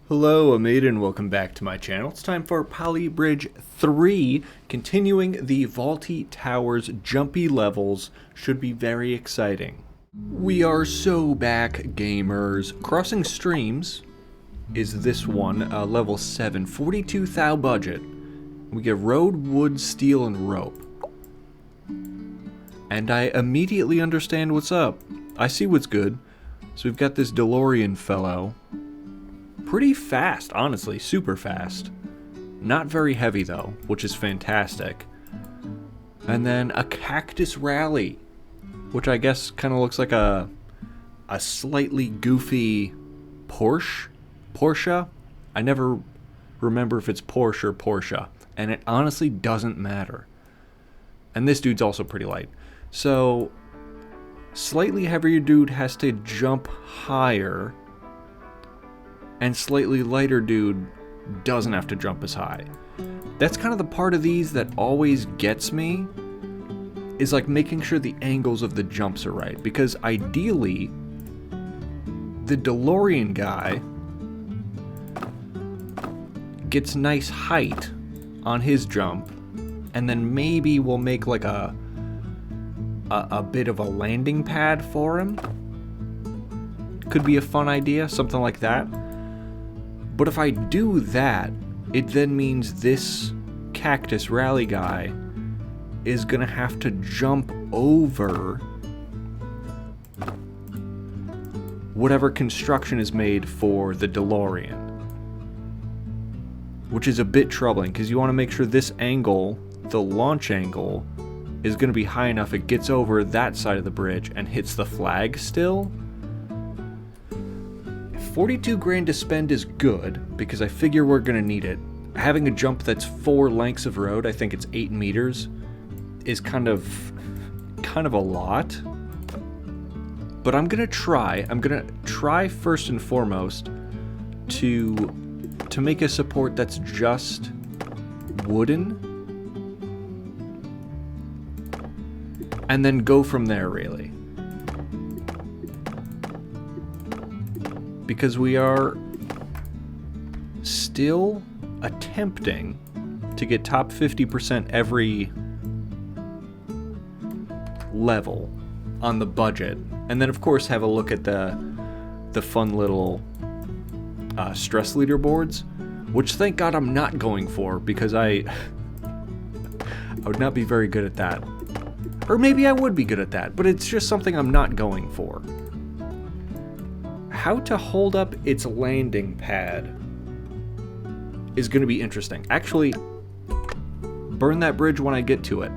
Hello, Amid, and welcome back to my channel. It's time for Poly Bridge 3, continuing the vaulty towers, jumpy levels. Should be very exciting. We are so back, gamers. Crossing Streams is this one, level 7, 42 thou budget. We get road, wood, steel, and rope. And I immediately understand what's up. I see what's good. So we've got this DeLorean fellow. Pretty fast, honestly, super fast. Not very heavy though, which is fantastic. And then a cactus rally, which I guess kind of looks like a slightly goofy Porsche. I never remember if it's Porsche or Porsche, and it honestly doesn't matter. And this dude's also pretty light. So, slightly heavier dude has to jump higher, and slightly lighter dude doesn't have to jump as high. That's kind of the part of these that always gets me, is like making sure the angles of the jumps are right. Because ideally, the DeLorean guy gets nice height on his jump, and then maybe we'll make like a bit of a landing pad for him. Could be a fun idea, something like that. But if I do that, it then means this cactus rally guy is gonna have to jump over whatever construction is made for the DeLorean. Which is a bit troubling, because you want to make sure this angle, the launch angle, is gonna be high enough it gets over that side of the bridge and hits the flag still. 42 grand to spend is good, because I figure we're gonna need it. Having a jump that's 4 lengths of road, I think it's 8 meters, is kind of a lot. But I'm gonna try first and foremost to make a support that's just wooden, and then go from there, really. Because we are still attempting to get top 50% every level on the budget. And then, of course, have a look at the fun little stress leaderboards, which thank God I'm not going for, because I would not be very good at that. Or maybe I would be good at that, but it's just something I'm not going for. How to hold up its landing pad is going to be interesting. Actually, burn that bridge when I get to it.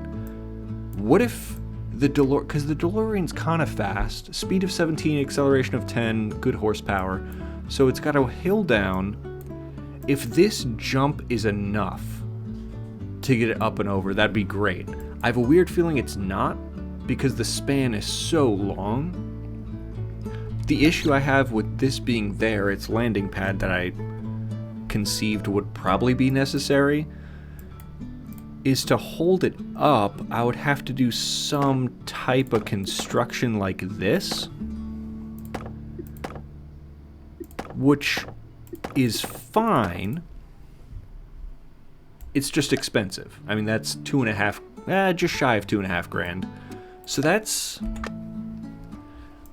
What if the DeLorean, because the DeLorean's kind of fast, speed of 17, acceleration of 10, good horsepower, so it's got a hill down. If this jump is enough to get it up and over, that'd be great. I have a weird feeling it's not, because the span is so long. The issue I have with this being there, its landing pad that I conceived would probably be necessary, is to hold it up, I would have to do some type of construction like this, which is fine. It's just expensive. I mean, that's just shy of 2.5 grand. So that's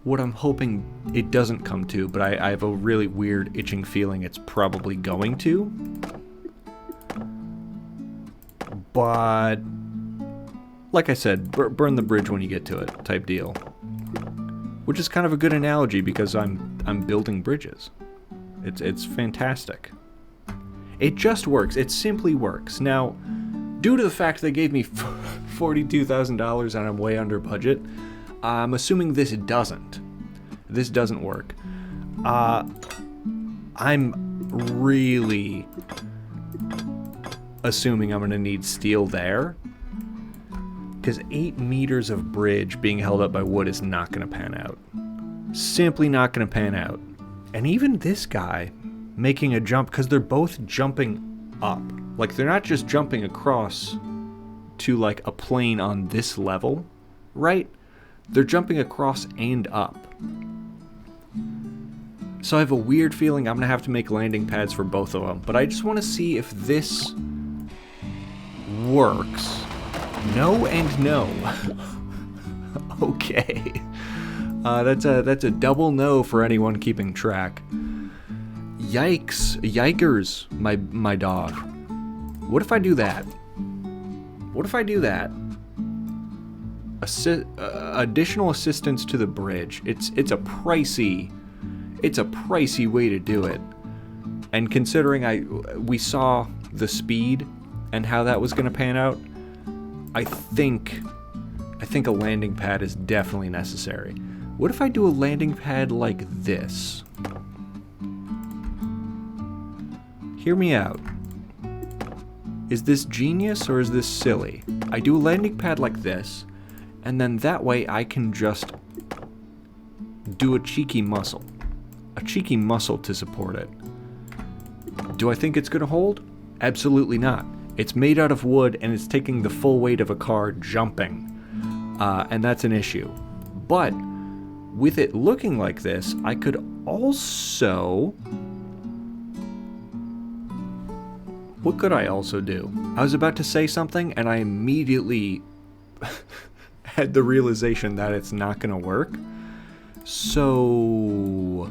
what I'm hoping it doesn't come to, but I have a really weird itching feeling it's probably going to. But like I said, burn the bridge when you get to it type deal. Which is kind of a good analogy, because I'm building bridges. It's fantastic. It just works. It simply works. Now, due to the fact they gave me $42,000 and I'm way under budget, I'm assuming this doesn't. This doesn't work. I'm really assuming I'm going to need steel there, because 8 meters of bridge being held up by wood is not going to pan out. Simply not going to pan out. And even this guy making a jump, because they're both jumping up. Like, they're not just jumping across to like a plane on this level, right? They're jumping across and up. So I have a weird feeling I'm going to have to make landing pads for both of them. But I just want to see if this works. No and no. Okay. That's a double no for anyone keeping track. Yikes. Yikers, my dog. What if I do that? What if I do that? Additional assistance to the bridge. It's a pricey way to do it. And considering we saw the speed and how that was going to pan out, I think a landing pad is definitely necessary. What if I do a landing pad like this? Hear me out. Is this genius or is this silly? I do a landing pad like this, and then that way I can just do a cheeky muscle. A cheeky muscle to support it. Do I think it's going to hold? Absolutely not. It's made out of wood and it's taking the full weight of a car jumping. And that's an issue. But with it looking like this, I could also... What could I also do? I was about to say something and I immediately had the realization that it's not going to work. So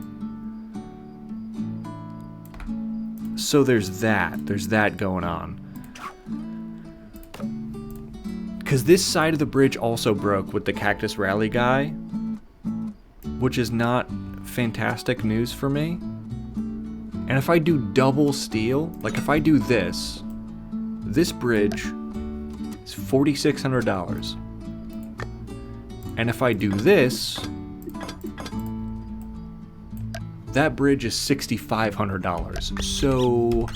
there's that going on. Because this side of the bridge also broke with the Cactus Rally guy, which is not fantastic news for me. And if I do double steel, like if I do this bridge is $4,600. And if I do this, that bridge is $6,500. So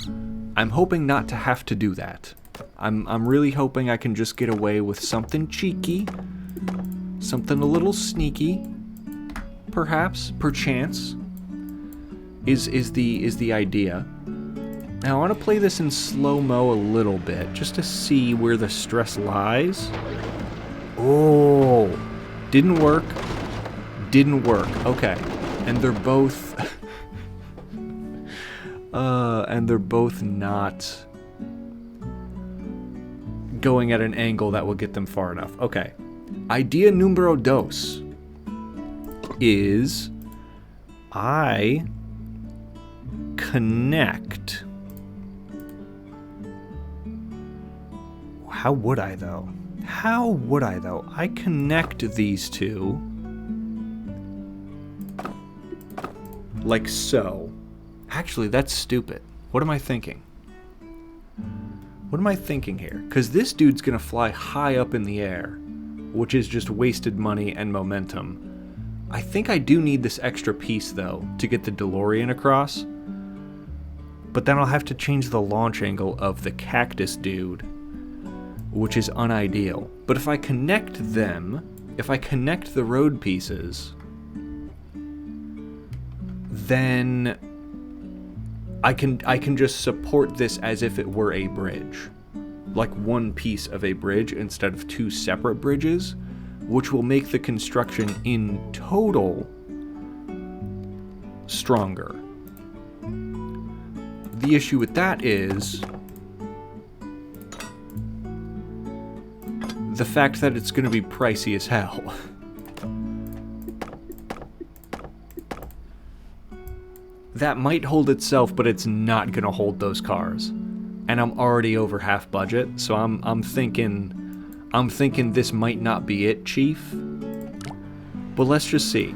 I'm hoping not to have to do that. I'm really hoping I can just get away with something cheeky, something a little sneaky, perchance, is the idea. Now I want to play this in slow-mo a little bit, just to see where the stress lies. Oh, didn't work. Okay, and they're both, not going at an angle that will get them far enough. Okay. Idea numero dos is I connect. How would I though? I connect these two like so. Actually, that's stupid. What am I thinking? What am I thinking here? Because this dude's going to fly high up in the air, which is just wasted money and momentum. I think I do need this extra piece, though, to get the DeLorean across. But then I'll have to change the launch angle of the cactus dude, which is unideal. But if I connect them, if I connect the road pieces, then I can just support this as if it were a bridge. Like one piece of a bridge instead of two separate bridges, which will make the construction in total stronger. The issue with that is the fact that it's going to be pricey as hell. That might hold itself, but it's not going to hold those cars. And I'm already over half budget, so I'm thinking this might not be it, Chief. But let's just see.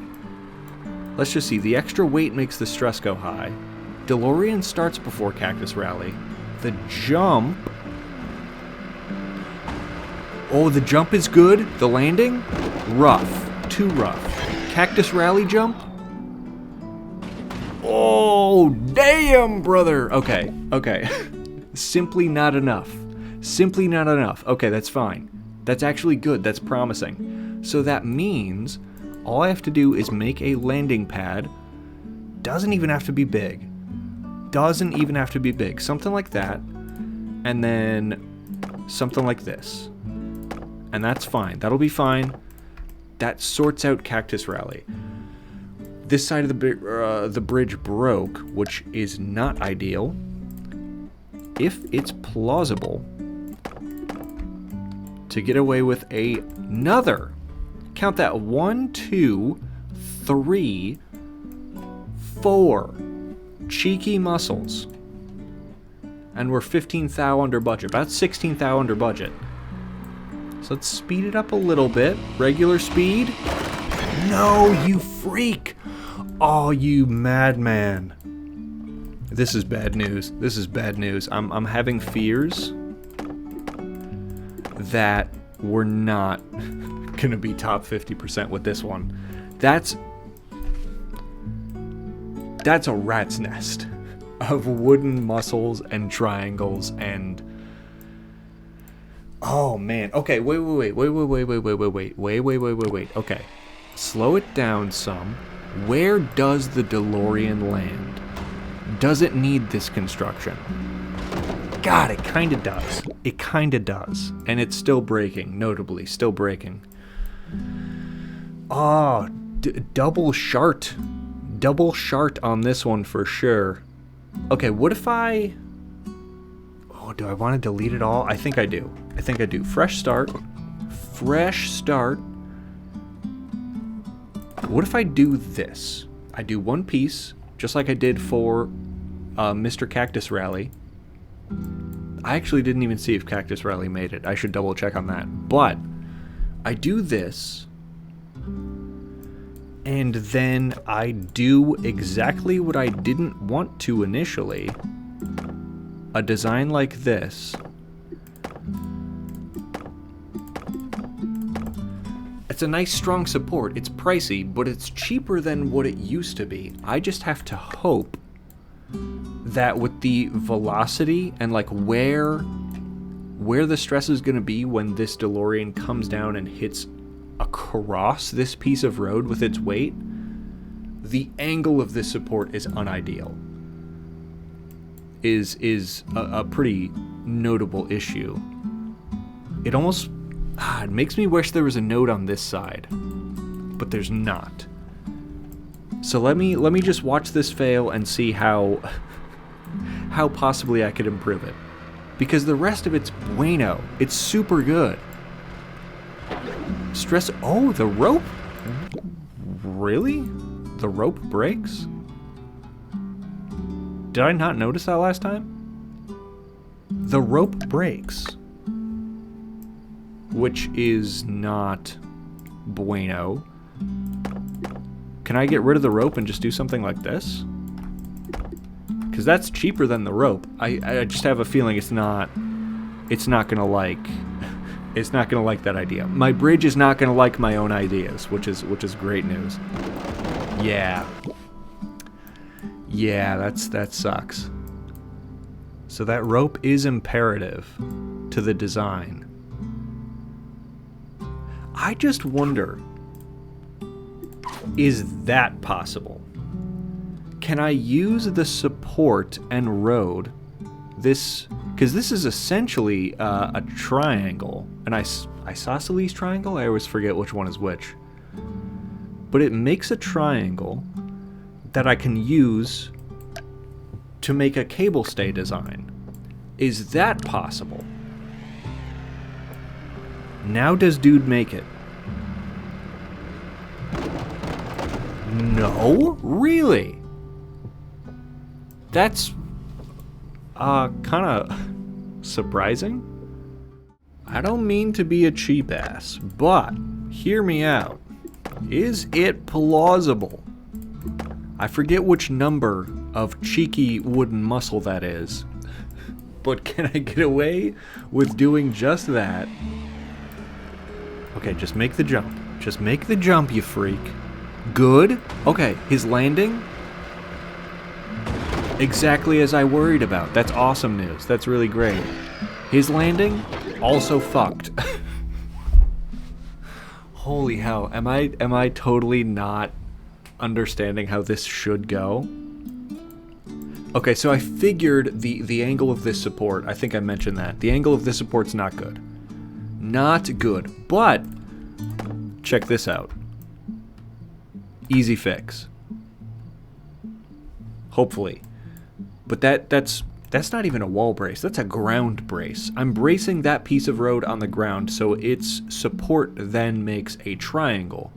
The extra weight makes the stress go high. DeLorean starts before Cactus Rally. The jump... Oh, the jump is good. The landing? Rough. Too rough. Cactus Rally jump? Oh, damn, brother. Okay. Simply not enough. Okay, that's fine. That's actually good. That's promising. So that means all I have to do is make a landing pad. Doesn't even have to be big. Something like that. And then something like this. And that's fine. That'll be fine. That sorts out Cactus Rally. This side of the bridge broke, which is not ideal. If it's plausible to get away with another, count that, 1, 2, 3, 4 cheeky mussels, and we're 15 thou under budget, about 16 thou under budget. So let's speed it up a little bit. Regular speed. No, you freak! Oh, you madman! This is bad news. This is bad news. I'm having fears that we're not gonna be top 50% with this one. That's a rat's nest of wooden mussels and triangles and... Oh man. Okay, wait. Okay. Slow it down some. Where does the DeLorean land? Does it need this construction? God, it kind of does. It kind of does. And it's still breaking, notably. Still breaking. Oh, double shart. Double shart on this one for sure. Okay, what if I... Oh, do I want to delete it all? I think I do. Fresh start. Fresh start. What if I do this? I do one piece, just like I did for Mr. Cactus Rally. I actually didn't even see if Cactus Rally made it. I should double check on that. But I do this, and then I do exactly what I didn't want to initially. A design like this. It's a nice strong support. It's pricey, but it's cheaper than what it used to be. I just have to hope that with the velocity and like where the stress is going to be when this DeLorean comes down and hits across this piece of road with its weight, the angle of this support is unideal. Is a pretty notable issue. It almost... it makes me wish there was a note on this side, but there's not. So let me just watch this fail and see how possibly I could improve it. Because the rest of it's bueno. It's super good. Stress... Oh, the rope? Really? The rope breaks? Did I not notice that last time? The rope breaks. Which is not bueno. Can I get rid of the rope and just do something like this? Because that's cheaper than the rope. I just have a feeling it's not gonna like that idea. My bridge is not gonna like my own ideas, which is great news. Yeah, that sucks. So that rope is imperative to the design. I just wonder, is that possible? Can I use the support and road, this, because this is essentially a triangle, an isosceles triangle? I always forget which one is which. But it makes a triangle that I can use to make a cable stay design. Is that possible? Now does dude make it? No? Really? That's kind of surprising. I don't mean to be a cheap ass, but hear me out. Is it plausible? I forget which number of cheeky wooden mussel that is, but can I get away with doing just that? Okay, just make the jump. Just make the jump, you freak. Good. Okay, his landing. Exactly as I worried about. That's awesome news. That's really great. His landing, also fucked. Holy hell. Am I totally not understanding how this should go? Okay, so I figured the angle of this support, I think I mentioned that. The angle of this support's not good. Not good. But check this out. Easy fix. hopefully. But that's not even a wall brace. That's a ground brace. I'm bracing that piece of road on the ground so its support then makes a triangle.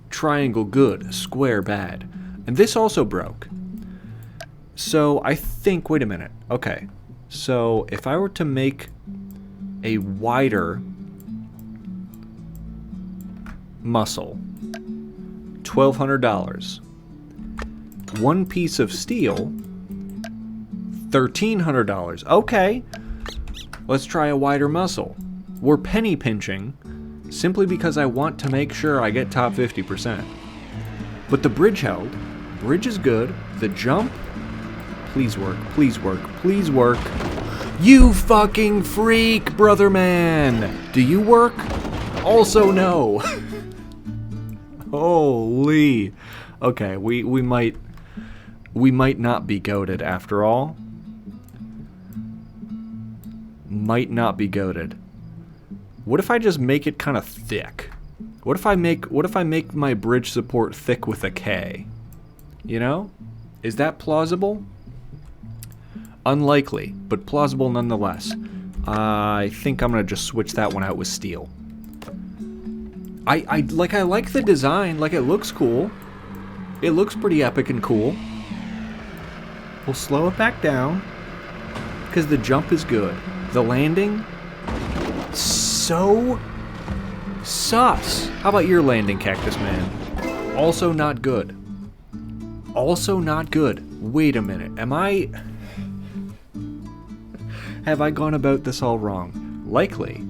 Triangle good, square bad. And this also broke. So I think, wait a minute. Okay. So if I were to make a wider muscle, $1,200. One piece of steel, $1,300. Okay, let's try a wider muscle. We're penny pinching simply because I want to make sure I get top 50%. But the bridge held. Bridge is good. The jump, please work, please work, please work. You fucking freak, brother man. Do you work? Also no. Holy. Okay, we might not be goated after all. Might not be goated. What if I just make it kind of thick? What if I make my bridge support thick with a K? You know? Is that plausible? Unlikely, but plausible nonetheless. I think I'm gonna just switch that one out with steel. I like the design, like it looks cool. It looks pretty epic and cool. We'll slow it back down because the jump is good. The landing, so sus. How about your landing, Cactus Man? Also not good. Also not good. Wait a minute. Have I gone about this all wrong? Likely.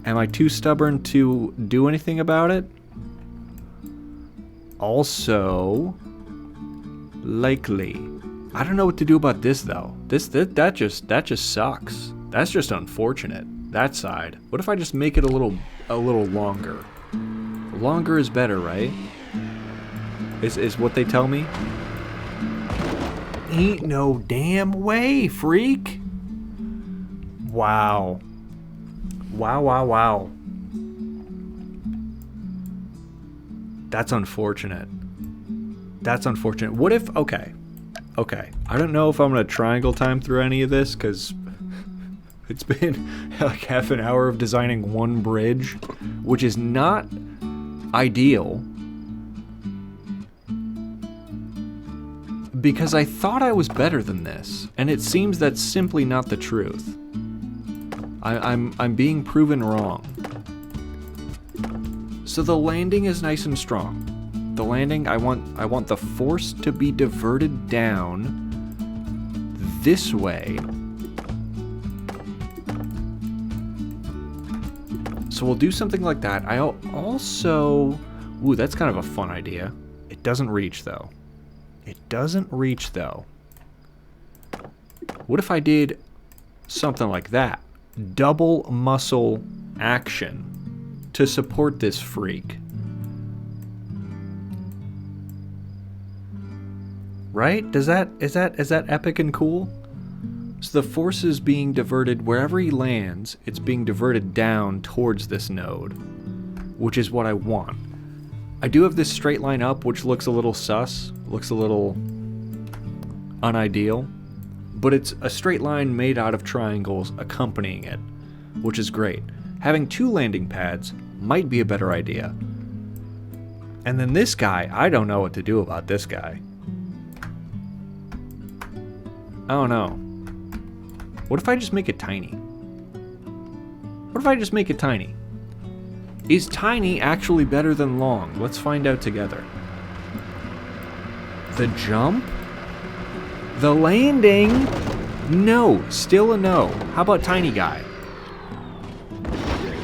Am I too stubborn to do anything about it? Also, likely. I don't know what to do about this though. That just sucks. That's just unfortunate. That side. What if I just make it a little longer? Longer is better, right? Is what they tell me? Ain't no damn way, freak. Wow. Wow. That's unfortunate. That's unfortunate. What if... Okay. I don't know if I'm going to triangle time through any of this, because it's been like half an hour of designing one bridge, which is not ideal. Because I thought I was better than this, and it seems that's simply not the truth. I'm being proven wrong. So the landing is nice and strong. The landing, I want the force to be diverted down this way. So we'll do something like that. I also... Ooh, that's kind of a fun idea. It doesn't reach, though. It doesn't reach, though. What if I did something like that? Double muscle action to support this freak. Right? Is that epic and cool? So the force is being diverted wherever he lands, it's being diverted down towards this node, which is what I want. I do have this straight line up, which looks a little sus, looks a little unideal, but it's a straight line made out of triangles accompanying it, which is great. Having two landing pads might be a better idea. And then this guy, I don't know what to do about this guy. I don't know. What if I just make it tiny? What if I just make it tiny? Is tiny actually better than long? Let's find out together. The jump? The landing? No, still a no. How about tiny guy?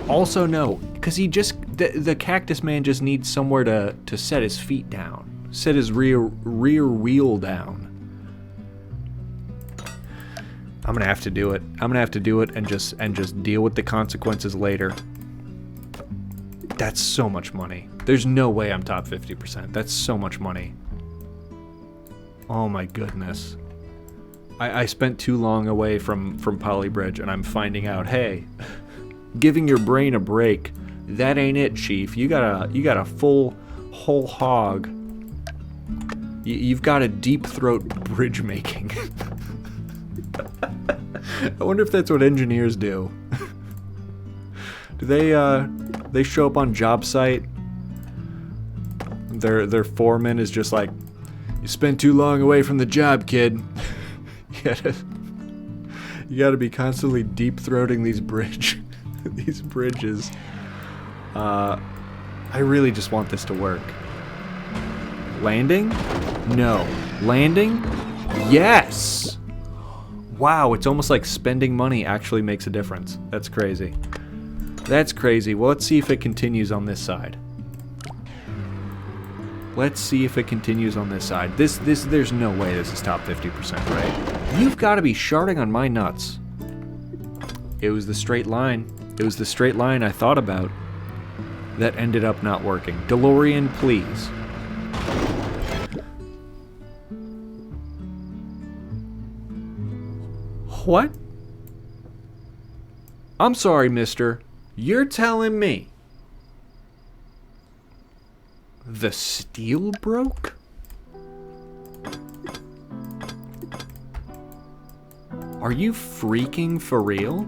Also no, because he just, the Cactus Man just needs somewhere to set his feet down. Set his rear wheel down. I'm gonna have to do it. I'm gonna have to do it and just deal with the consequences later. That's so much money. There's no way I'm top 50%. That's so much money. Oh my goodness. I spent too long away from Polybridge, and I'm finding out, hey, giving your brain a break, that ain't it, Chief. You got a full whole hog You've got a deep throat bridge making. I wonder if that's what engineers do. Do they show up on job site? Their foreman is just like, you spent too long away from the job, kid. You gotta be constantly deep throating these these bridges. I really just want this to work. Landing? No. Landing? Yes! Wow, it's almost like spending money actually makes a difference. That's crazy. That's crazy. Well, let's see if it continues on this side. Let's see if it continues on this side. There's no way this is top 50%, right? You've got to be sharding on my nuts. It was the straight line. It was the straight line I thought about that ended up not working. DeLorean, please. What? I'm sorry, mister. You're telling me the steel broke? Are you freaking for real?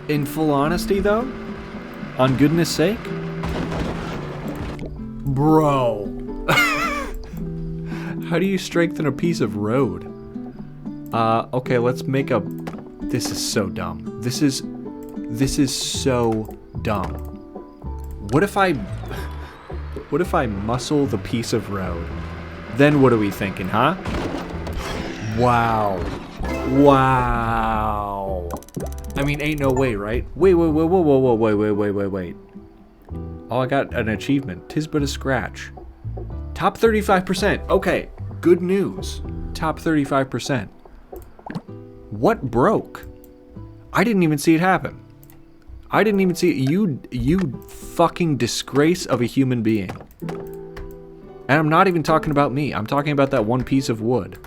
In full honesty, though? On goodness sake? Bro. How do you strengthen a piece of road? Okay, let's make a... This is so dumb. This is so dumb. What if I muscle the piece of road? Then what are we thinking, huh? Wow. Wow. I mean, ain't no way, right? Wait. Oh, I got an achievement. 'Tis but a scratch. Top 35%. Okay, good news. Top 35%. What broke? I didn't even see it happen. I didn't even see it. You fucking disgrace of a human being. And I'm not even talking about me. I'm talking about that one piece of wood,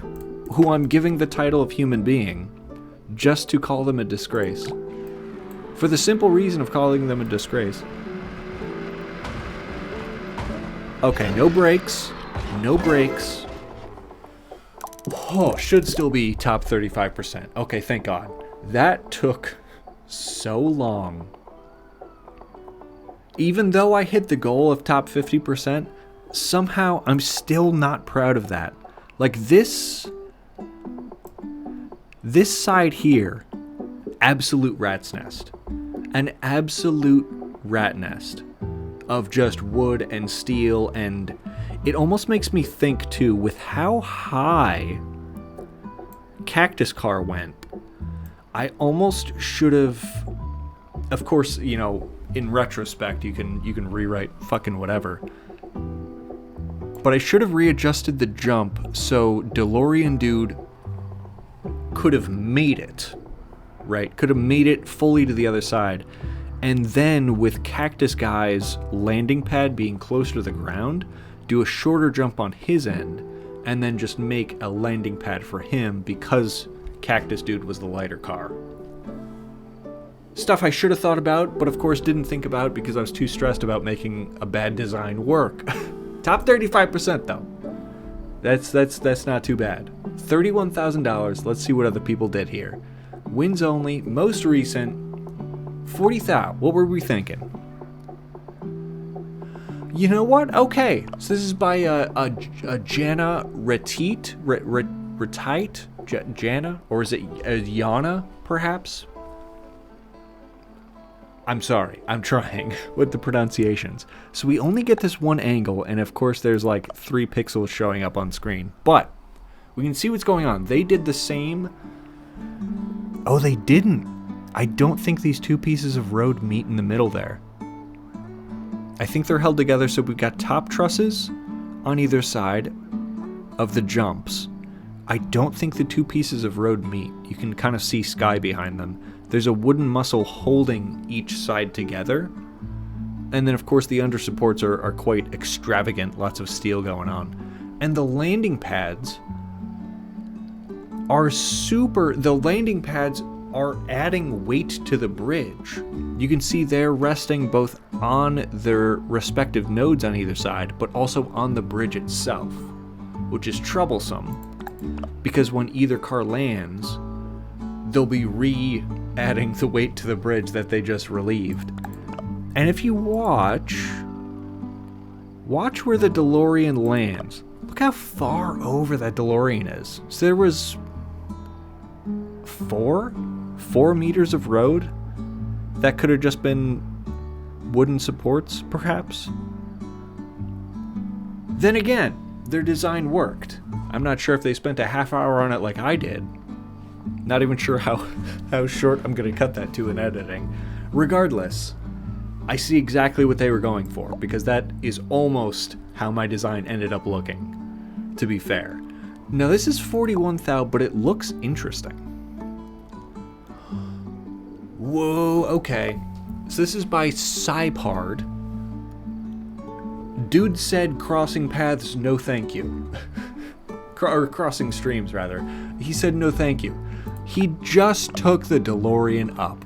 who I'm giving the title of human being just to call them a disgrace. For the simple reason of calling them a disgrace. Okay, no breaks. No breaks. Oh, should still be top 35%. Okay, thank God. That took so long. Even though I hit the goal of top 50%, somehow I'm still not proud of that. Like this side here, absolute rat's nest. An absolute rat nest of just wood and steel, and it almost makes me think too, with how high Cactus Car went, I almost should have, of course, you know, in retrospect, you can rewrite fucking whatever. But I should have readjusted the jump so DeLorean Dude could have made it, right? Could have made it fully to the other side. And then with Cactus Guy's landing pad being closer to the ground, do a shorter jump on his end, and then just make a landing pad for him because Cactus Dude was the lighter car. Stuff I should have thought about, but of course didn't think about because I was too stressed about making a bad design work. Top 35% though. That's not too bad. $31,000. Let's see what other people did here. Wins only, most recent, 40,000. What were we thinking? You know what? Okay, so this is by a Jana Retite, Jana, or is it Yana, perhaps? I'm sorry, I'm trying with the pronunciations. So we only get this one angle, and of course there's like 3 pixels showing up on screen. But we can see what's going on. They did the same. Oh, they didn't. I don't think these 2 pieces of road meet in the middle there. I think they're held together, so we've got top trusses on either side of the jumps. I don't think the 2 pieces of road meet. You can kind of see sky behind them. There's a wooden muscle holding each side together. And then, of course, the under supports are quite extravagant. Lots of steel going on. And the landing pads are super... The landing pads are adding weight to the bridge. You can see they're resting both on their respective nodes on either side, but also on the bridge itself, which is troublesome because when either car lands, they'll be re-adding the weight to the bridge that they just relieved. And if you watch where the DeLorean lands. Look how far over that DeLorean is. So there was 4 meters of road that could have just been wooden supports, perhaps. Then again, their design worked. I'm not sure if they spent a half hour on it like I did. Not even sure how short I'm going to cut that to in editing. Regardless, I see exactly what they were going for, because that is almost how my design ended up looking, to be fair. Now this is 41,000, but it looks interesting. Whoa, okay. So this is by Cypard. Dude said crossing paths, no thank you. Or crossing streams, rather. He said no thank you. He just took the DeLorean up.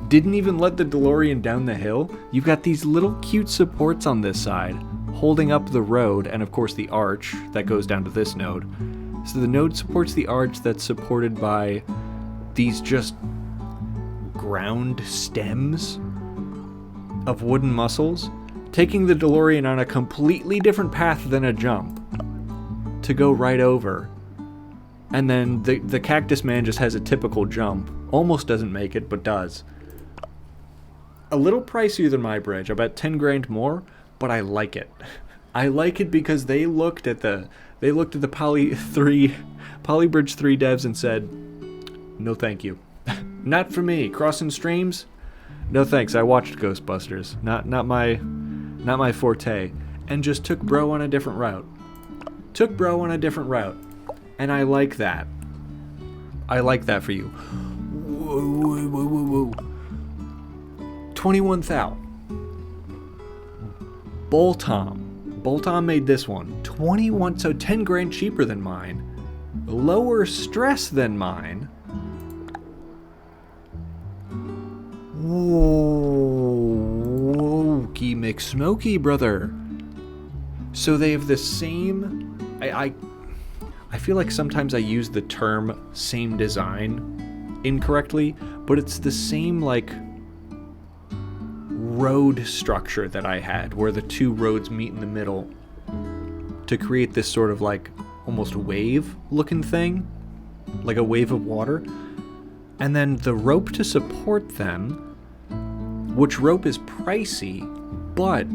Didn't even let the DeLorean down the hill. You've got these little cute supports on this side, holding up the road, and of course the arch that goes down to this node. So the node supports the arch that's supported by these just ground stems of wooden muscles, taking the DeLorean on a completely different path than a jump to go right over. And then the cactus man just has a typical jump. Almost doesn't make it, but does. A little pricier than my bridge, about 10 grand more, but I like it. I like it because they looked at the Polybridge 3 devs and said, no thank you. Not for me. Crossing streams? No thanks. I watched Ghostbusters. Not my forte. And just took bro on a different route. And I like that. I like that for you. Whoa. 21,000. Boltom made this one. 21, so 10 grand cheaper than mine. Lower stress than mine. Whoa, McSmokey, brother. So they have the same... I feel like sometimes I use the term same design incorrectly, but it's the same, like, road structure that I had, where the two roads meet in the middle to create this sort of, like, almost wave-looking thing, like a wave of water. And then the rope to support them, which rope is pricey, but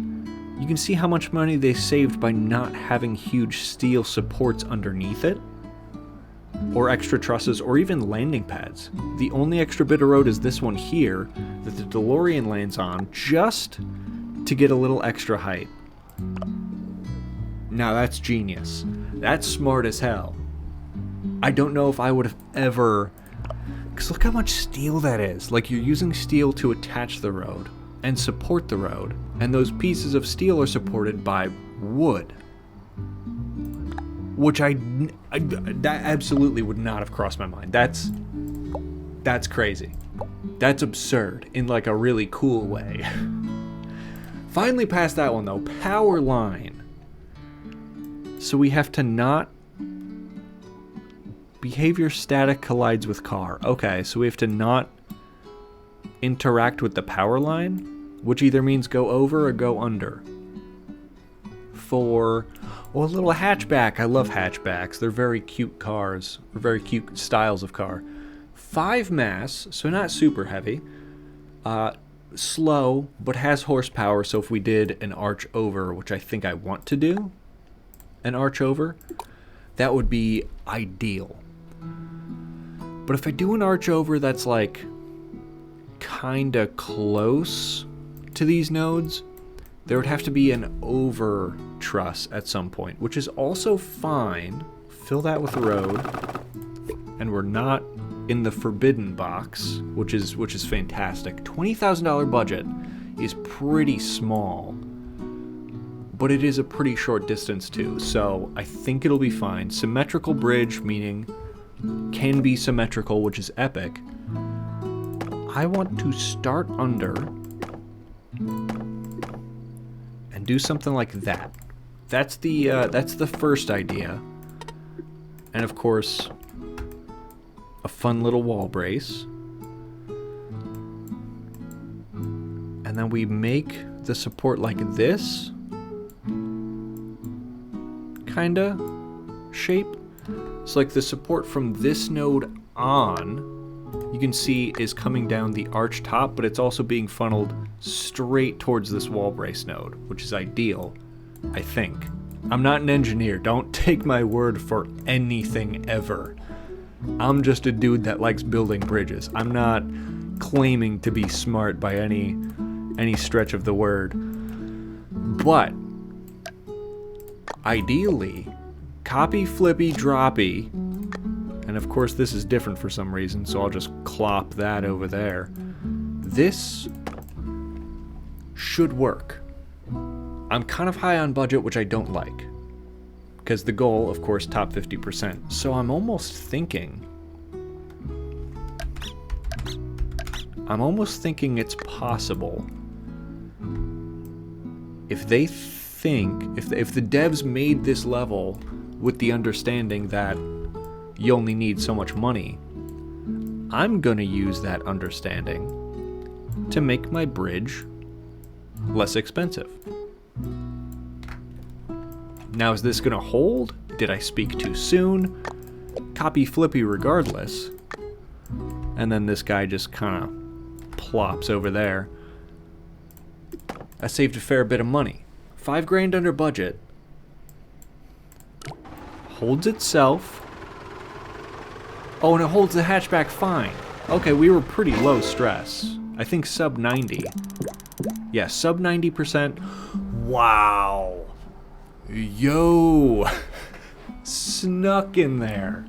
you can see how much money they saved by not having huge steel supports underneath it, or extra trusses, or even landing pads. The only extra bit of road is this one here that the DeLorean lands on, just to get a little extra height. Now that's genius. That's smart as hell. I don't know if I would have ever... Because look how much steel that is. Like, you're using steel to attach the road and support the road, and those pieces of steel are supported by wood, which that absolutely would not have crossed my mind. That's crazy. That's absurd in, like, a really cool way. Finally passed that one though. Power line. So we have to not... Behavior static collides with car. Okay, so we have to not interact with the power line, which either means go over or go under. For a little hatchback. I love hatchbacks. They're very cute cars. Or very cute styles of car. 5 mass, so not super heavy. Slow, but has horsepower, so if we did an arch over, which I think I want to do, an arch over, that would be ideal. But if I do an arch over that's, like, kinda close to these nodes, there would have to be an over truss at some point, which is also fine. Fill that with road, and we're not in the forbidden box, which is fantastic. $20,000 budget is pretty small, but it is a pretty short distance too, so I think it'll be fine. Symmetrical bridge, meaning can be symmetrical, which is epic. I want to start under do something like that. That's the first idea. And of course, a fun little wall brace. And then we make the support like this. Kinda shape. So like the support from this node on, you can see is coming down the arch top, but it's also being funneled straight towards this wall brace node, which is ideal, I think. I'm not an engineer. Don't take my word for anything ever. I'm just a dude that likes building bridges. I'm not claiming to be smart by any stretch of the word. But ideally, copy, flippy, droppy, and of course this is different for some reason, so I'll just clop that over there. This should work. I'm kind of high on budget, which I don't like, because the goal, of course, top 50%. So I'm almost thinking it's possible if they think, if the devs made this level with the understanding that you only need so much money, I'm gonna use that understanding to make my bridge less expensive. Now, is this gonna hold? Did I speak too soon? Copy flippy regardless. And then this guy just kind of plops over there. I saved a fair bit of money. $5 grand under budget. Holds itself. Oh, and it holds the hatchback fine. Okay, we were pretty low stress. I think sub 90. Yeah, sub 90%. Wow. Yo. Snuck in there.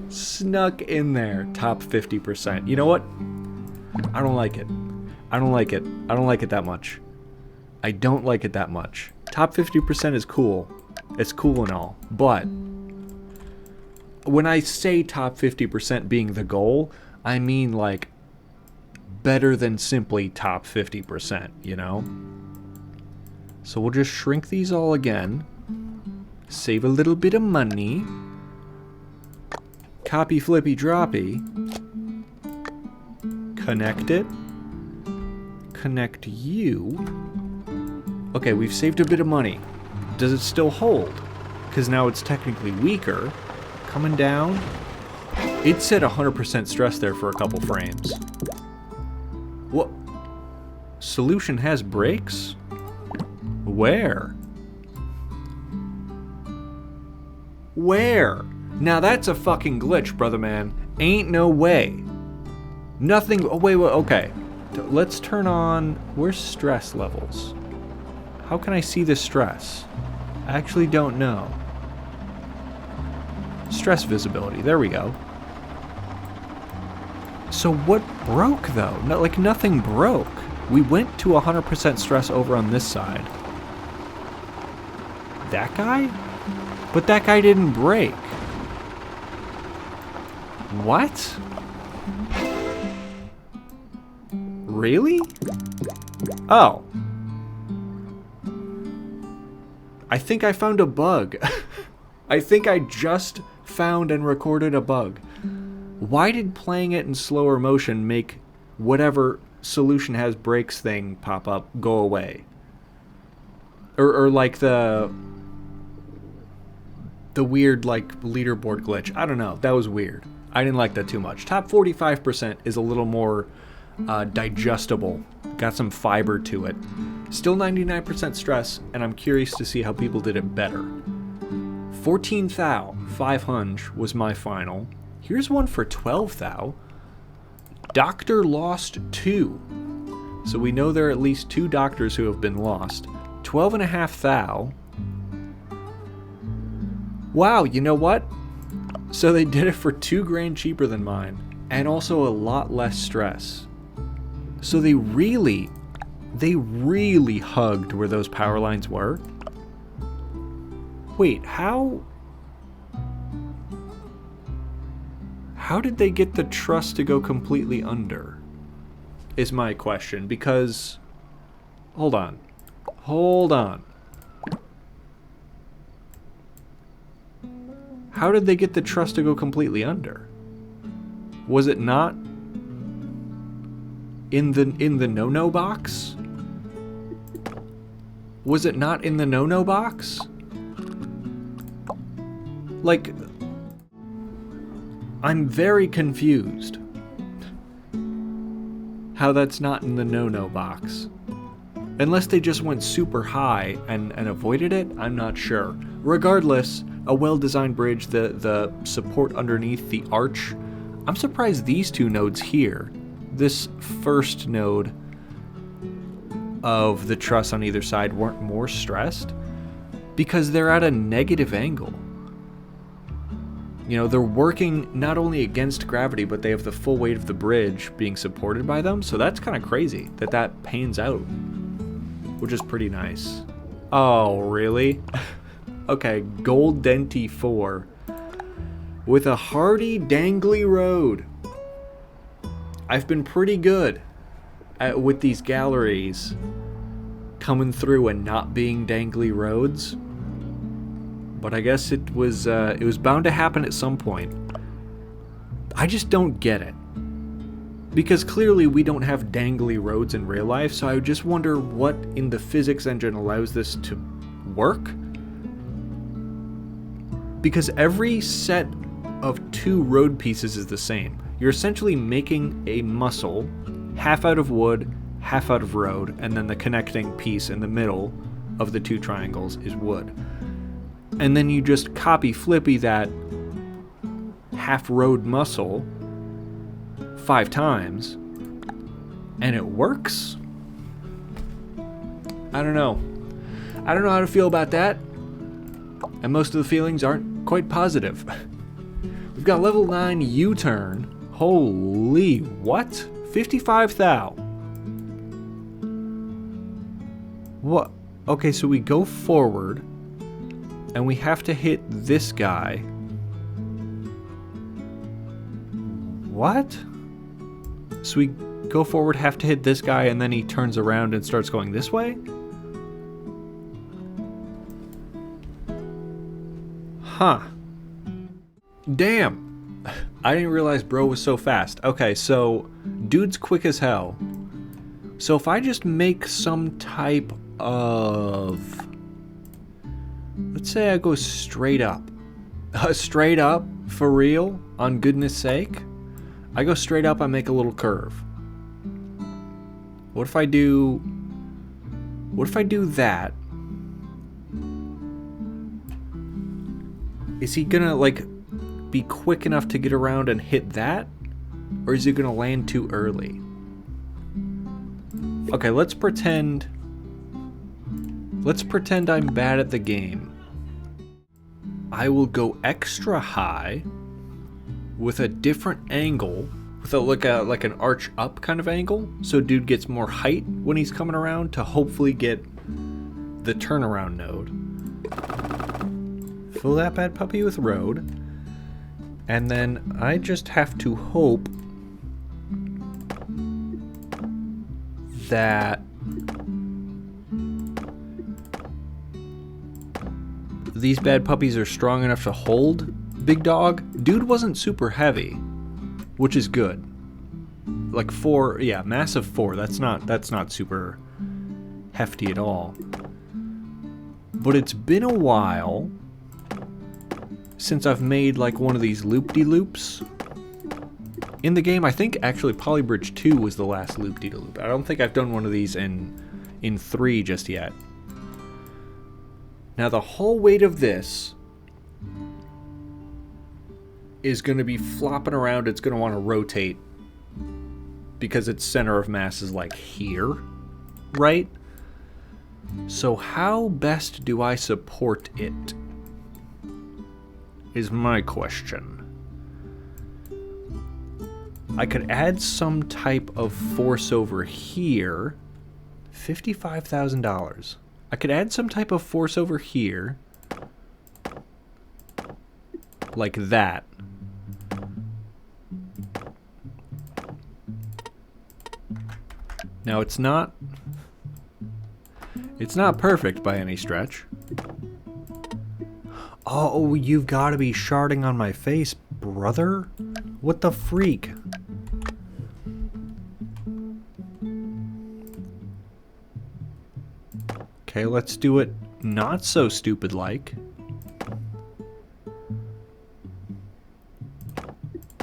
Snuck in there. Top 50%. You know what? I don't like it. I don't like it. I don't like it that much. I don't like it that much. Top 50% is cool. It's cool and all. But when I say top 50% being the goal, I mean like better than simply top 50%, you know? So we'll just shrink these all again. Save a little bit of money. Copy flippy droppy. Connect it. Connect you. Okay, we've saved a bit of money. Does it still hold? Because now it's technically weaker. Coming down. It said 100% stress there for a couple frames. What? Solution has brakes? Where? Where? Now that's a fucking glitch, brother man. Ain't no way. Nothing. Oh, wait, okay. Let's turn on. Where's stress levels? How can I see the stress? I actually don't know. Stress visibility. There we go. So what broke though? No, like nothing broke. We went to 100% stress over on this side. That guy? But that guy didn't break. What? Really? Oh. I think I found a bug. I think I just found and recorded a bug. Why did playing it in slower motion make whatever solution has brakes thing pop up go away? Or like the weird like leaderboard glitch. I don't know. That was weird. I didn't like that too much. Top 45% is a little more digestible. Got some fiber to it. Still 99% stress, and I'm curious to see how people did it better. 14 thou, 500 was my final. Here's one for 12 thou. Doctor lost 2. So we know there are at least 2 doctors who have been lost. 12.5 thou. Wow, you know what? So they did it for 2 grand cheaper than mine, and also a lot less stress. So they really hugged where those power lines were. Wait, how did they get the truss to go completely under? Is my question, because hold on. How did they get the truss to go completely under? Was it not in the no-no box? Was it not in the no-no box? Like, I'm very confused how that's not in the no-no box. Unless they just went super high and avoided it, I'm not sure. Regardless, a well-designed bridge, the support underneath, the arch. I'm surprised these two nodes here, this first node of the truss on either side, weren't more stressed, because they're at a negative angle. You know, they're working not only against gravity, but they have the full weight of the bridge being supported by them, so that's kind of crazy that pans out, which is pretty nice. Oh, really? Okay, Gold Denti 4 with a hardy dangly road. I've been pretty good with these galleries coming through and not being dangly roads, but I guess it was bound to happen at some point. I just don't get it, because clearly we don't have dangly roads in real life, so I just wonder what in the physics engine allows this to work. Because every set of 2 road pieces is the same. You're essentially making a muscle, half out of wood, half out of road, and then the connecting piece in the middle of the 2 triangles is wood. And then you just copy flippy that half road muscle 5 times, and it works? I don't know. I don't know how to feel about that. And most of the feelings aren't quite positive. We've got level 9 U-turn. Holy, what? 55,000. What? Okay, so we go forward, and we have to hit this guy. What? So we go forward, have to hit this guy, and then he turns around and starts going this way? Huh. Damn. I didn't realize bro was so fast. Okay, so dude's quick as hell. So if I just make some type of... Let's say I go straight up. Straight up? For real? On goodness sake? I go straight up, I make a little curve. What if I do... What if I do that? Is he gonna, like, be quick enough to get around and hit that? Or is he gonna land too early? Okay, let's pretend I'm bad at the game. I will go extra high with a different angle, with like an arch up kind of angle, so dude gets more height when he's coming around to hopefully get the turnaround node. Fill that bad puppy with road, and then I just have to hope that these bad puppies are strong enough to hold big dog. Dude wasn't super heavy, which is good. Like 4, yeah, massive 4. That's not super hefty at all. But it's been a while since I've made like one of these loop-de-loops in the game. I think actually Polybridge 2 was the last loop-de-loop. I don't think I've done one of these in 3 just yet. Now the whole weight of this is going to be flopping around. It's going to want to rotate because its center of mass is like here, right? So how best do I support it? Is my question. I could add some type of force over here. $55,000. I could add some type of force over here. Like that. Now it's not perfect by any stretch. Oh, you've got to be sharding on my face, brother. What the freak? Okay, let's do it not so stupid-like.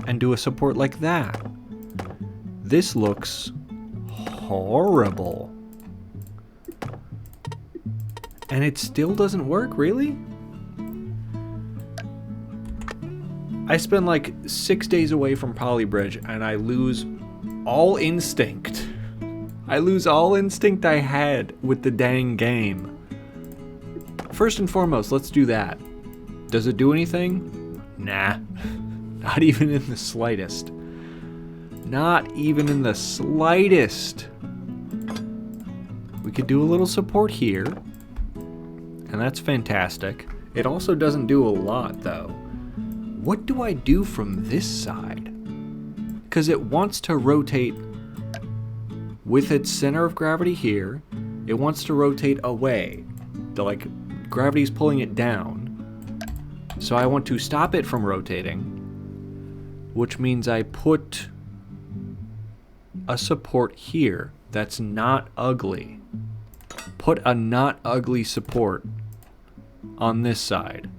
And do a support like that. This looks horrible. And it still doesn't work, really? I spend like 6 days away from Polybridge and I lose all instinct. I lose all instinct I had with the dang game. First and foremost, let's do that. Does it do anything? Nah. Not even in the slightest. Not even in the slightest. We could do a little support here. And that's fantastic. It also doesn't do a lot, though. What do I do from this side? Because it wants to rotate with its center of gravity here. It wants to rotate away. Gravity's pulling it down. So I want to stop it from rotating, which means I put a support here that's not ugly. Put a not ugly support on this side.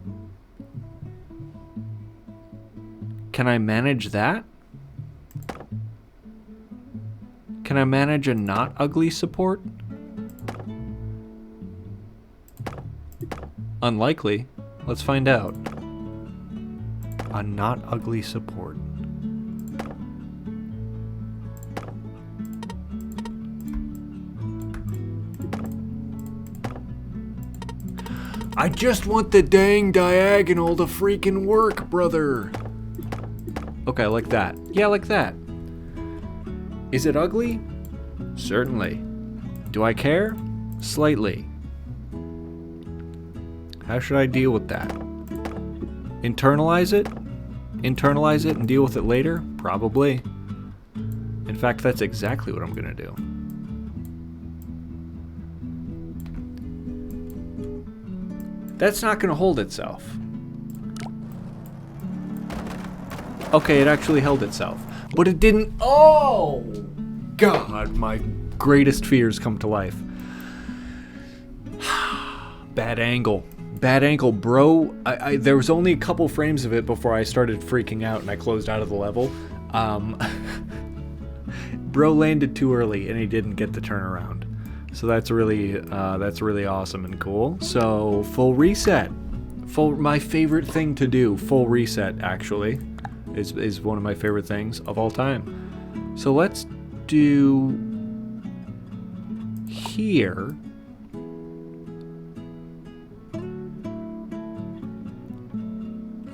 Can I manage that? Can I manage a not ugly support? Unlikely. Let's find out. A not ugly support. I just want the dang diagonal to freaking work, brother. Okay, like that. Yeah, like that. Is it ugly? Certainly. Do I care? Slightly. How should I deal with that? Internalize it? Internalize it and deal with it later? Probably. In fact, that's exactly what I'm gonna do. That's not gonna hold itself. Okay, it actually held itself. But it didn't. Oh! God, my greatest fears come to life. Bad angle. Bad angle, bro. There was only a couple frames of it before I started freaking out and I closed out of the level. Bro landed too early and he didn't get the turnaround. So that's really awesome and cool. So full reset. My favorite thing to do, full reset actually, is one of my favorite things of all time. So let's do here.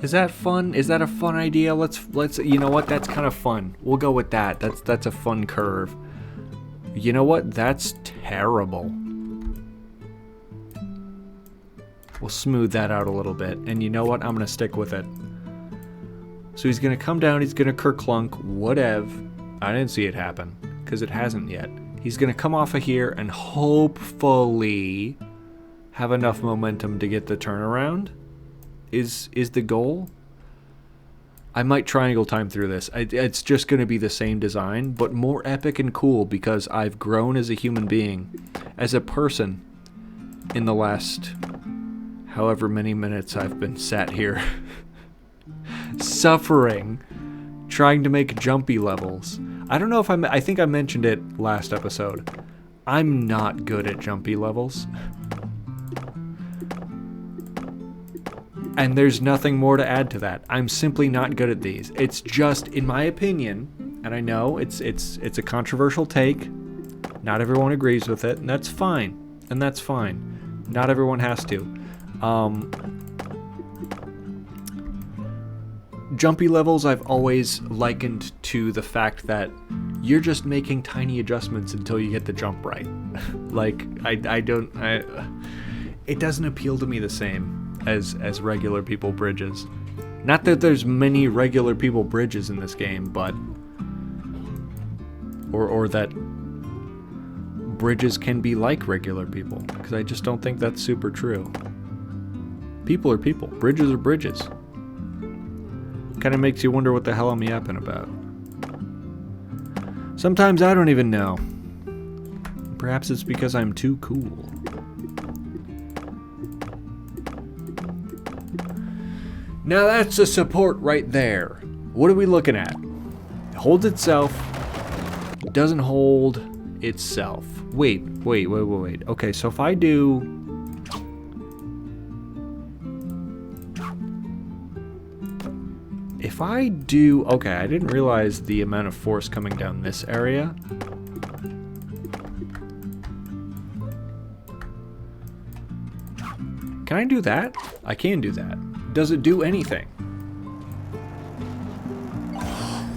Is that fun? Is that a fun idea? Let's you know what? That's kind of fun. We'll go with that. That's a fun curve. You know what? That's terrible. We'll smooth that out a little bit. And you know what? I'm going to stick with it. So he's going to come down. He's going to kerclunk. Whatever. I didn't see it happen because it hasn't yet. He's going to come off of here and hopefully have enough momentum to get the turnaround. Is the goal? I might triangle time through this. It's just going to be the same design, but more epic and cool because I've grown as a human being, as a person, in the last however many minutes I've been sat here suffering, trying to make jumpy levels. I don't know if I think I mentioned it last episode. I'm not good at jumpy levels. And there's nothing more to add to that. I'm simply not good at these. It's just, in my opinion, and I know it's a controversial take. Not everyone agrees with it, and that's fine. And that's fine. Not everyone has to. Jumpy levels I've always likened to the fact that you're just making tiny adjustments until you get the jump right. Like, it doesn't appeal to me the same as regular people bridges. Not that there's many regular people bridges in this game, but or that bridges can be like regular people, because I just don't think that's super true. People are people. Bridges are bridges. Kind of makes you wonder what the hell I'm yapping about. Sometimes I don't even know. Perhaps it's because I'm too cool. Now that's a support right there. What are we looking at? It holds itself. Doesn't hold itself. Wait. Okay, so if I do... Okay, I didn't realize the amount of force coming down this area. Can I do that? I can do that. Does it do anything?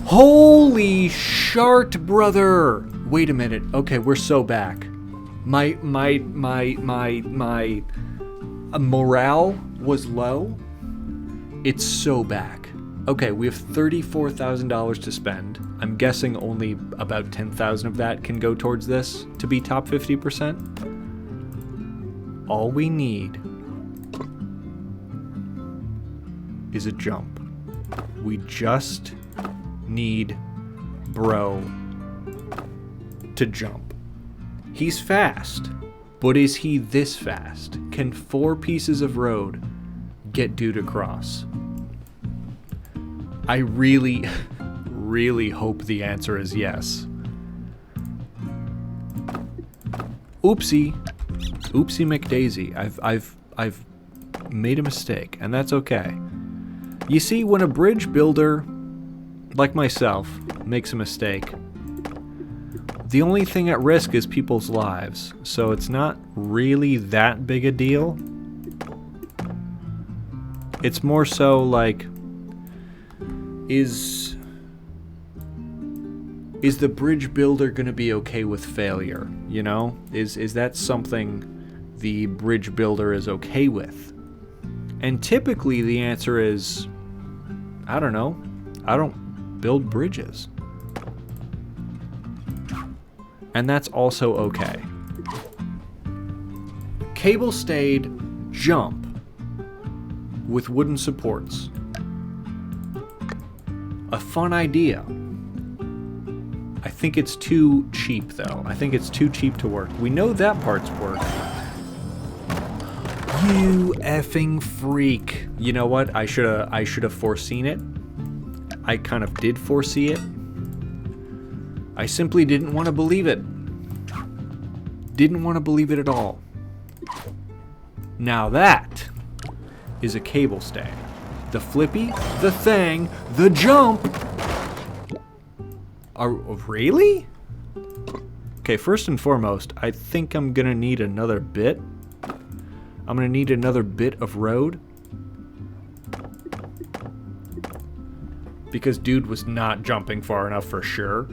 Holy shart, brother! Wait a minute. Okay, we're so back. My morale was low. It's so back. Okay, we have $34,000 to spend. I'm guessing only about 10,000 of that can go towards this to be top 50%. All we need is a jump. We just need bro to jump. He's fast, but is he this fast? Can 4 pieces of road get dude across? I really, really hope the answer is yes. Oopsie. Oopsie McDaisy. I've made a mistake, and that's okay. You see, when a bridge builder, like myself, makes a mistake, the only thing at risk is people's lives, so it's not really that big a deal. It's more so like, is the bridge builder gonna be okay with failure, you know? Is that something the bridge builder is okay with? And typically the answer is, I don't know. I don't build bridges. And that's also okay. Cable stayed jump with wooden supports. A fun idea. I think it's too cheap, though. I think it's too cheap to work. We know that part's work. You effing freak. You know what? I should have foreseen it. I kind of did foresee it. I simply didn't want to believe it. Didn't want to believe it at all. Now that is a cable stay. The flippy, the thing, the jump. Really? Okay, first and foremost, I think I'm gonna need another bit. I'm gonna need another bit of road. Because dude was not jumping far enough for sure.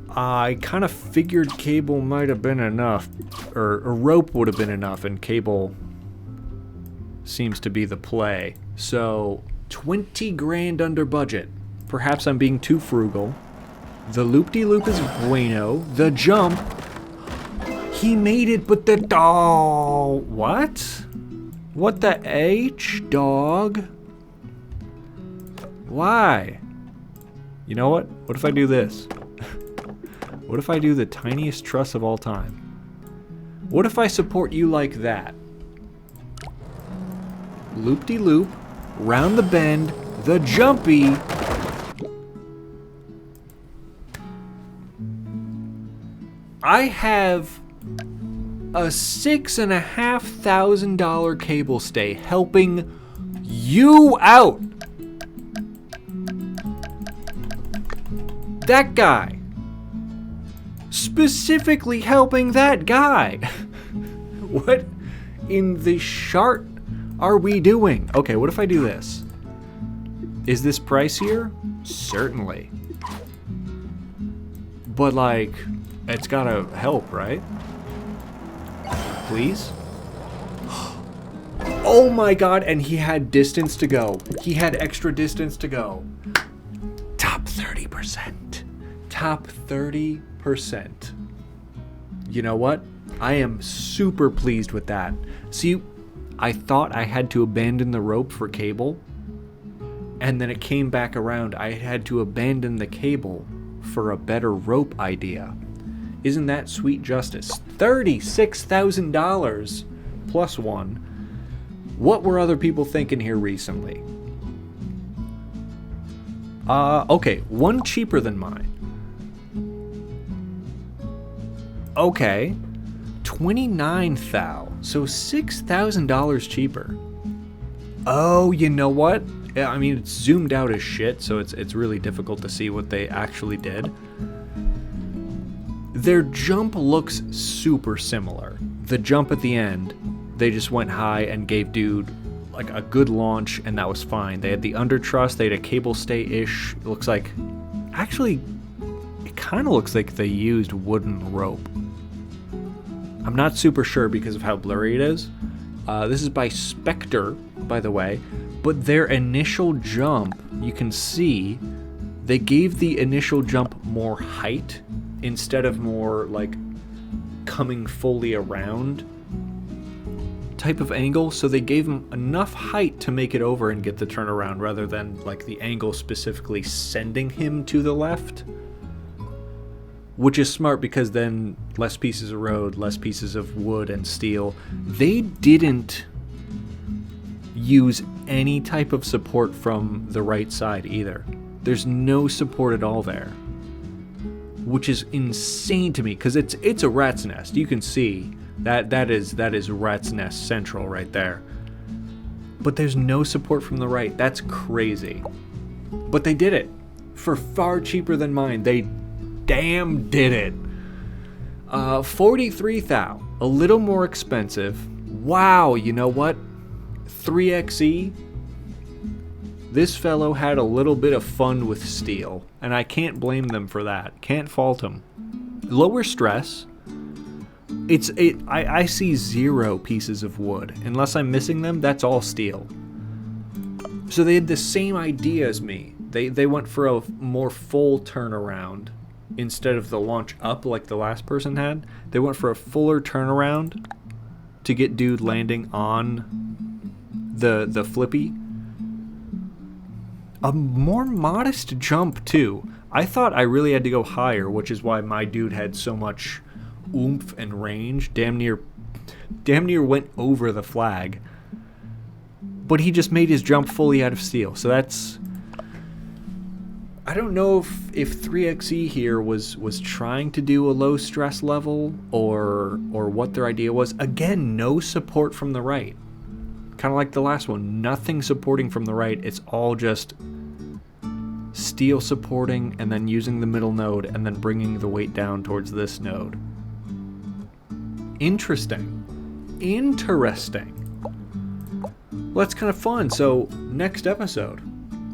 I kind of figured cable might have been enough, or rope would have been enough, and cable seems to be the play. So 20 grand under budget. Perhaps I'm being too frugal. The loop-de-loop is bueno. The jump. He made it, but the dog. What? What the H, dog? Why? You know what? What if I do this? What if I do the tiniest truss of all time? What if I support you like that? Loop-de-loop, round the bend, the jumpy. I have a $6,500 cable stay helping you out. That guy. Specifically helping that guy. What in the shart are we doing? Okay, what if I do this? Is this pricier? Certainly. But like, it's gotta help, right? Please? Oh my god, and he had distance to go. He had extra distance to go. Top 30%. Top 30%. You know what? I am super pleased with that. See, I thought I had to abandon the rope for cable, and then it came back around. I had to abandon the cable for a better rope idea. Isn't that sweet justice? $36,000 plus one. What were other people thinking here recently? Okay, one cheaper than mine. Okay, 29 thou, so $6,000 cheaper. Oh, you know what? I mean, it's zoomed out as shit, so it's really difficult to see what they actually did. Their jump looks super similar. The jump at the end, they just went high and gave dude like a good launch, and that was fine. They had the under truss, they had a cable stay-ish. It looks like, actually, it kind of looks like they used wooden rope. I'm not super sure because of how blurry it is. This is by Spectre, by the way, but their initial jump, you can see, they gave the initial jump more height instead of more like coming fully around type of angle, so they gave him enough height to make it over and get the turnaround rather than like the angle specifically sending him to the left, which is smart because then less pieces of road, less pieces of wood and steel. They didn't use any type of support from the right side either. There's no support at all there, which is insane to me because it's a rat's nest. You can see that is rat's nest central right there. But there's no support from the right. That's crazy. But they did it for far cheaper than mine. They damn did it. 43 thou, a little more expensive. Wow, you know what? 3xe. This fellow had a little bit of fun with steel, and I can't blame them for that. Can't fault them. Lower stress. I see 0 pieces of wood. Unless I'm missing them, that's all steel. So they had the same idea as me. They went for a more full turnaround instead of the launch up like the last person had. They went for a fuller turnaround to get dude landing on the flippy. A more modest jump too. I thought I really had to go higher, which is why my dude had so much oomph and range. Damn near went over the flag. But he just made his jump fully out of steel. So that's, I don't know if 3xe here was trying to do a low stress level or what their idea was. Again, no support from the right. Kind of like the last one, nothing supporting from the right. It's all just steel supporting and then using the middle node and then bringing the weight down towards this node. Interesting. Well, that's kind of fun. So next episode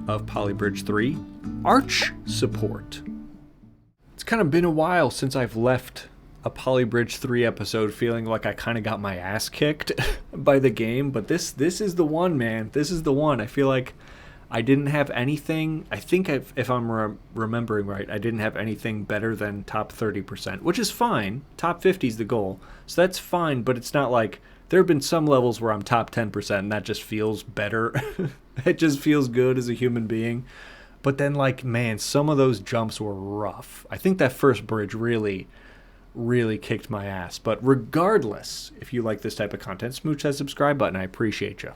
of Polybridge 3, arch support. It's kind of been a while since I've left a Polybridge 3 episode feeling like I kind of got my ass kicked by the game, but this is the one, man. This is the one. I feel like I didn't have anything. I think if I'm remembering right, I didn't have anything better than top 30%, which is fine. Top 50 is the goal, so that's fine, but it's not like there have been some levels where I'm top 10% and that just feels better. It just feels good as a human being. But then, like, man, some of those jumps were rough. I think that first bridge really kicked my ass. But regardless, if you like this type of content, smooch that subscribe button. I appreciate you.